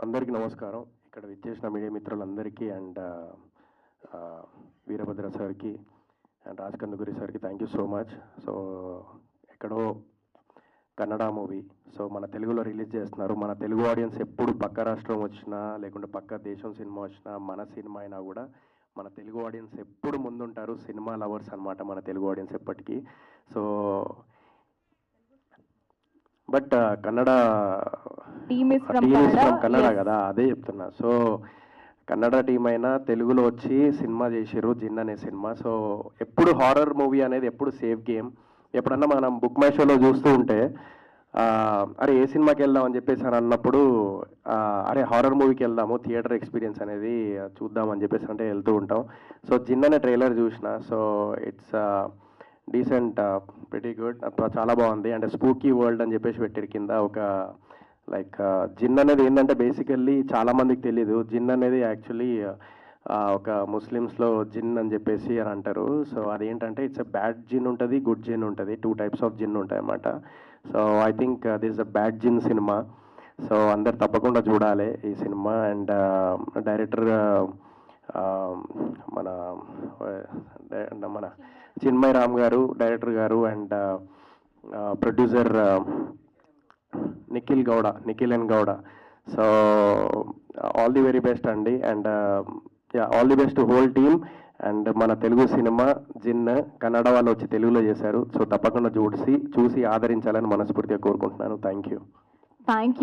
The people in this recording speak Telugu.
అందరికీ నమస్కారం. ఇక్కడ విచ్చేసిన మీడియా మిత్రులందరికీ అండ్ వీరభద్ర సార్కి అండ్ రాజ్ కందుకూరి సార్కి thank you so much. So ఎక్కడో కన్నడ మూవీ సో మన తెలుగులో రిలీజ్ చేస్తున్నారు. మన తెలుగు ఆడియన్స్ ఎప్పుడు పక్క రాష్ట్రం వచ్చినా లేకుంటే పక్క దేశం సినిమా వచ్చినా మన సినిమా అయినా కూడా మన తెలుగు ఆడియన్స్ ఎప్పుడు ముందుంటారు. సినిమా లవర్స్ అనమాట మన తెలుగు ఆడియన్స్ ఎప్పటికీ. So but Kannada team is from Kannada కదా, అదే చెప్తున్నా. సో కన్నడ టీం అయినా తెలుగులో వచ్చి సినిమా చేసిర్రు జిన్ అనే సినిమా. సో ఎప్పుడు హారర్ మూవీ అనేది ఎప్పుడు సేఫ్ గేమ్. ఎప్పుడన్నా మనం బుక్ మై షోలో చూస్తూ ఉంటే అరే ఏ సినిమాకి వెళ్దాం అని చెప్పేసి అని అన్నప్పుడు అరే హారర్ మూవీకి వెళ్దాము, థియేటర్ ఎక్స్పీరియన్స్ అనేది చూద్దామని చెప్పేసి అంటే వెళ్తూ ఉంటాం. సో జిన్ అనే ట్రైలర్ చూసిన. So it's decent, pretty good, చాలా బాగుంది. అండ్ స్పూకీ వరల్డ్ అని చెప్పేసి పెట్టారు కింద. ఒక లైక్ జిన్ అనేది ఏంటంటే బేసికల్లీ చాలామందికి తెలీదు. జిన్ అనేది యాక్చువల్లీ ఒక ముస్లిమ్స్లో జిన్ అని చెప్పేసి అని అంటారు. సో అదేంటంటే ఇట్స్ అ బ్యాడ్ జిన్ ఉంటుంది, గుడ్ జిన్ ఉంటుంది. 2 టైప్స్ ఆఫ్ జిన్ ఉంటాయి అన్నమాట. So I think this a bad జిన్ సినిమా. సో అందరు తప్పకుండా చూడాలి ఈ సినిమా. అండ్ డైరెక్టర్ మన మన Chinmay Ram garu director garu and producer Nikhil N Gowda. So all the very best అండి. And all the best whole team. And మన తెలుగు సినిమా జిన్ కన్నడ వాళ్ళు వచ్చి తెలుగులో చేశారు. సో తప్పకుండా చూసి ఆదరించాలని మనస్ఫూర్తిగా కోరుకుంటున్నాను. Thank you.